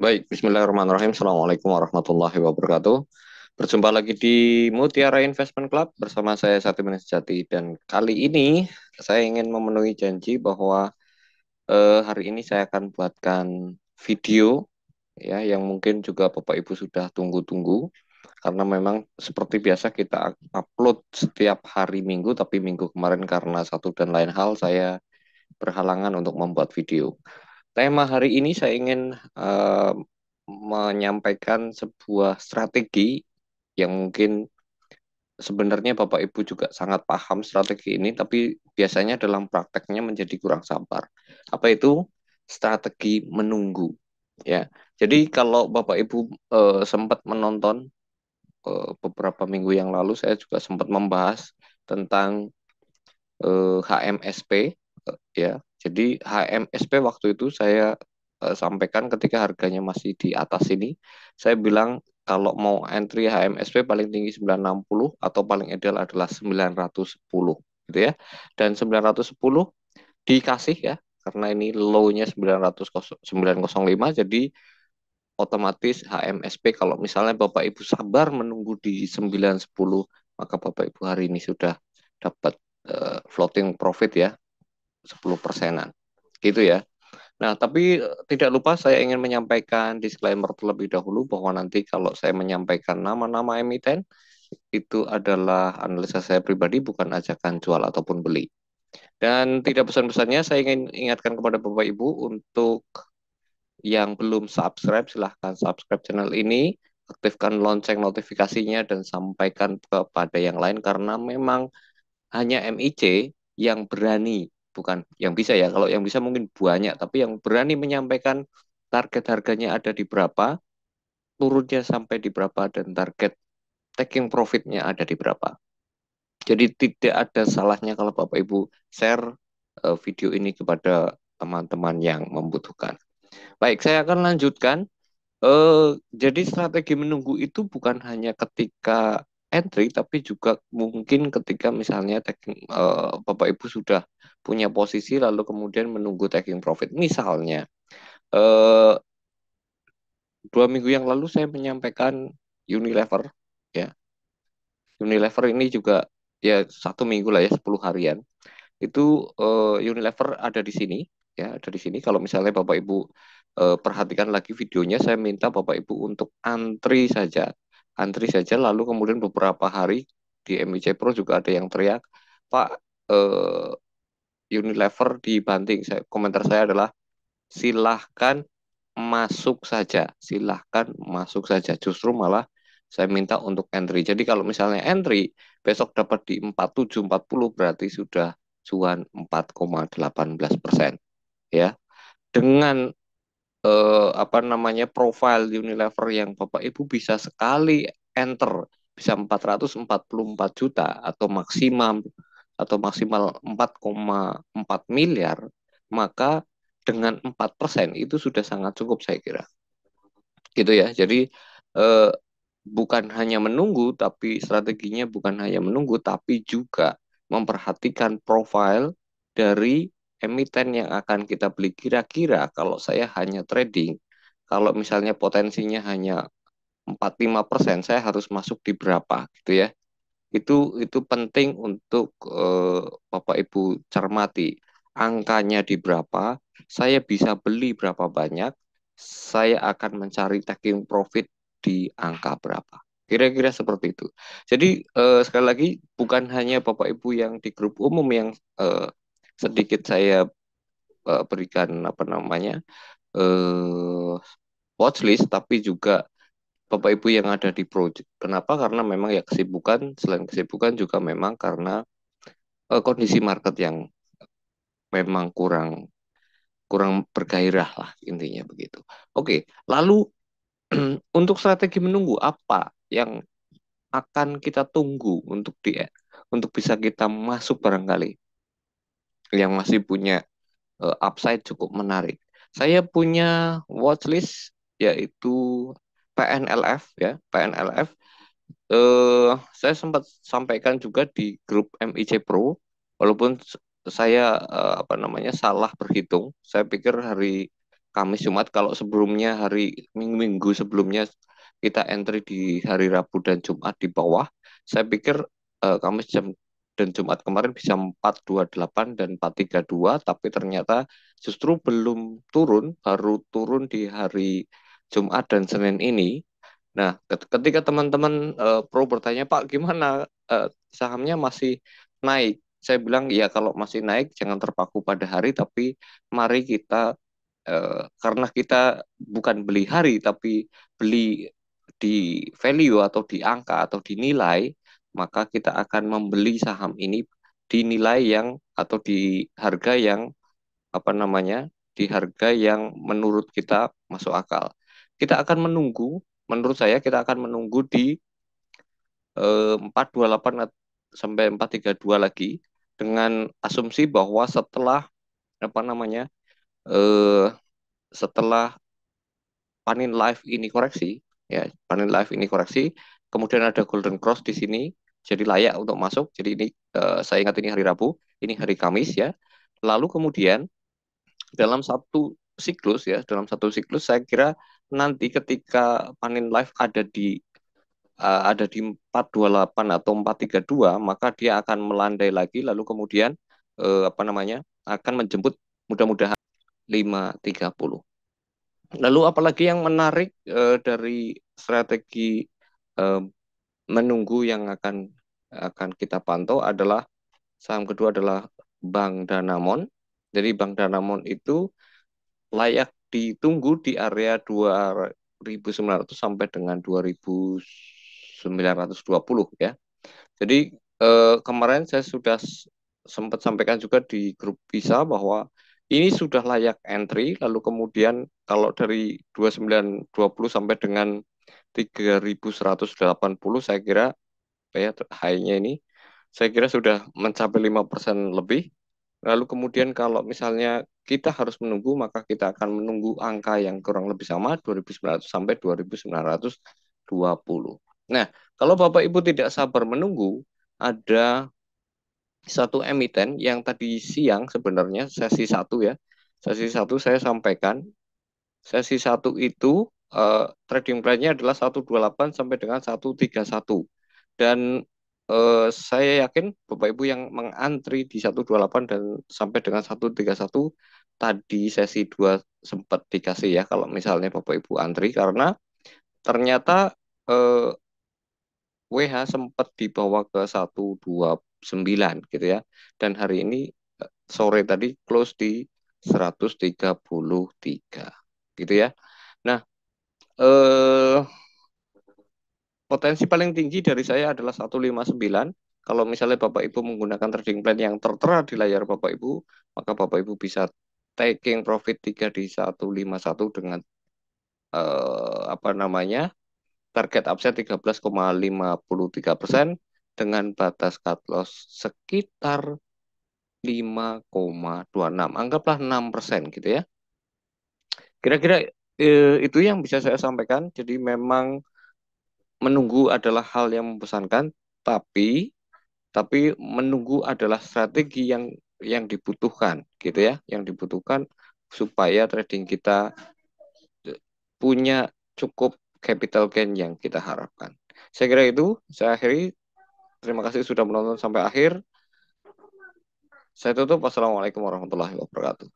Baik, Bismillahirrahmanirrahim. Assalamualaikum warahmatullahi wabarakatuh. Berjumpa lagi di Mutiara Investment Club bersama saya Satiman Sejati. Dan kali ini saya ingin memenuhi janji bahwa hari ini saya akan buatkan video ya yang mungkin juga Bapak Ibu sudah tunggu-tunggu. Karena memang seperti biasa kita upload setiap hari Minggu, tapi minggu kemarin karena satu dan lain hal saya berhalangan untuk membuat video. Tema hari ini saya ingin menyampaikan sebuah strategi yang mungkin sebenarnya Bapak Ibu juga sangat paham strategi ini, tapi biasanya dalam prakteknya menjadi kurang sabar. Apa itu? Strategi menunggu. Ya, jadi kalau Bapak Ibu sempat menonton beberapa minggu yang lalu, saya juga sempat membahas tentang HMSP ya. Jadi HMSP waktu itu saya sampaikan ketika harganya masih di atas ini, saya bilang kalau mau entry HMSP paling tinggi 960 atau paling ideal adalah 910 gitu ya. Dan 910 dikasih ya karena ini low-nya 905 jadi otomatis HMSP kalau misalnya Bapak Ibu sabar menunggu di 910 maka Bapak Ibu hari ini sudah dapat floating profit ya 10 persenan gitu ya. Nah, tapi tidak lupa saya ingin menyampaikan disclaimer terlebih dahulu bahwa nanti kalau saya menyampaikan nama-nama emiten itu adalah analisa saya pribadi bukan ajakan jual ataupun beli. Dan tidak pesan-pesannya saya ingin ingatkan kepada Bapak Ibu untuk yang belum subscribe silahkan subscribe channel ini, aktifkan lonceng notifikasinya dan sampaikan kepada yang lain karena memang hanya MIC yang berani, bukan yang bisa ya. Kalau yang bisa mungkin banyak, tapi yang berani menyampaikan target harganya ada di berapa, turunnya sampai di berapa, dan target taking profitnya ada di berapa. Jadi tidak ada salahnya kalau Bapak Ibu share video ini kepada teman-teman yang membutuhkan. Baik, saya akan lanjutkan. Jadi strategi menunggu itu bukan hanya ketika entry, tapi juga mungkin ketika misalnya Bapak Ibu sudah punya posisi lalu kemudian menunggu taking profit. Misalnya, eh, 2 minggu yang lalu saya menyampaikan Unilever, ya. Unilever ini juga ya 1 minggu lah ya 10 harian. Itu Unilever ada di sini, ya ada di sini. Kalau misalnya Bapak Ibu perhatikan lagi videonya, saya minta Bapak Ibu untuk antri saja. Lalu kemudian beberapa hari di MIC Pro juga ada yang teriak, Pak Unilever dibanting. Komentar saya adalah silahkan masuk saja, silahkan masuk saja. Justru malah saya minta untuk entry. Jadi kalau misalnya entry besok dapat di 4740 berarti sudah cuan 4,18% ya. Dengan apa namanya profile Unilever yang Bapak Ibu bisa sekali enter bisa 444 juta atau maksimal 4,4 miliar, maka dengan 4% itu sudah sangat cukup saya kira. Gitu ya. Jadi eh, bukan hanya menunggu, tapi strateginya bukan hanya menunggu, tapi juga memperhatikan profil dari emiten yang akan kita beli. Kira-kira kalau saya hanya trading, kalau misalnya potensinya hanya 45%, saya harus masuk di berapa gitu ya. Itu penting untuk Bapak Ibu cermati. Angkanya di berapa, saya bisa beli berapa banyak, saya akan mencari taking profit di angka berapa. Kira-kira seperti itu. Jadi sekali lagi bukan hanya Bapak Ibu yang di grup umum yang sedikit saya berikan apa namanya eh, watchlist, tapi juga Bapak Ibu yang ada di project. Kenapa? Karena memang ya kesibukan, selain kesibukan juga memang karena kondisi market yang memang kurang kurang bergairah lah intinya begitu. Oke, lalu untuk strategi menunggu apa yang akan kita tunggu untuk bisa kita masuk barangkali yang masih punya upside cukup menarik. Saya punya watchlist yaitu PNLF ya, PNLF saya sempat sampaikan juga di grup MIC Pro, walaupun saya apa namanya salah berhitung. Saya pikir hari Kamis Jumat. Kalau sebelumnya hari minggu sebelumnya kita entry di hari Rabu dan Jumat di bawah, saya pikir Kamis dan Jumat kemarin bisa 428 dan 432, tapi ternyata justru belum turun, baru turun di hari Jumat dan Senin ini. Nah, ketika teman-teman pro bertanya, Pak, gimana sahamnya masih naik? Saya bilang, ya kalau masih naik jangan terpaku pada hari, tapi mari kita karena kita bukan beli hari, tapi beli di value atau di angka atau di nilai, maka kita akan membeli saham ini di nilai yang atau di harga yang apa namanya, di harga yang menurut kita masuk akal. Kita akan menunggu, menurut saya kita akan menunggu di 428 sampai 432 lagi dengan asumsi bahwa setelah apa namanya eh, setelah Panin Live ini koreksi, ya Panin Live ini koreksi, kemudian ada Golden Cross di sini, jadi layak untuk masuk. Jadi ini saya ingat ini hari Rabu, ini hari Kamis ya. Lalu kemudian dalam satu siklus ya, dalam satu siklus saya kira nanti ketika Panin Live ada di 428 atau 432, maka dia akan melandai lagi lalu kemudian apa namanya? Akan menjemput mudah-mudahan 530. Lalu apalagi yang menarik dari strategi eh, menunggu yang akan kita pantau adalah saham kedua adalah Bank Danamon. Jadi Bank Danamon itu layak ditunggu di area 2.900 sampai dengan 2.920 ya. Jadi kemarin saya sudah sempat sampaikan juga di grup Bisa bahwa ini sudah layak entry, lalu kemudian kalau dari 2.920 sampai dengan 3.180 saya kira ya high-nya ini saya kira sudah mencapai 5% lebih. Lalu kemudian kalau misalnya kita harus menunggu, maka kita akan menunggu angka yang kurang lebih sama 2.900 sampai 2.920. Nah, kalau Bapak Ibu tidak sabar menunggu, ada satu emiten yang tadi siang sebenarnya sesi satu ya. Sesi satu saya sampaikan, sesi satu itu trading plan-nya adalah 128 sampai dengan 131. Dan saya yakin Bapak Ibu yang mengantri di 128 dan sampai dengan 131 tadi sesi 2 sempat dikasih ya kalau misalnya Bapak Ibu antri karena ternyata eh, WH sempat dibawa ke 129 gitu ya. Dan hari ini sore tadi close di 133 gitu ya. Nah, eh potensi paling tinggi dari saya adalah 159. Kalau misalnya Bapak Ibu menggunakan trading plan yang tertera di layar Bapak Ibu, maka Bapak Ibu bisa taking profit 3 di 151 dengan apa namanya? Target upside 13,53% dengan batas cut loss sekitar 5,26. Anggaplah 6% gitu ya. Kira-kira itu yang bisa saya sampaikan. Jadi memang menunggu adalah hal yang membosankan, tapi menunggu adalah strategi yang dibutuhkan gitu ya, yang dibutuhkan supaya trading kita punya cukup capital gain yang kita harapkan. Saya kira itu, saya akhiri. Terima kasih sudah menonton sampai akhir. Saya tutup. Wassalamualaikum warahmatullahi wabarakatuh.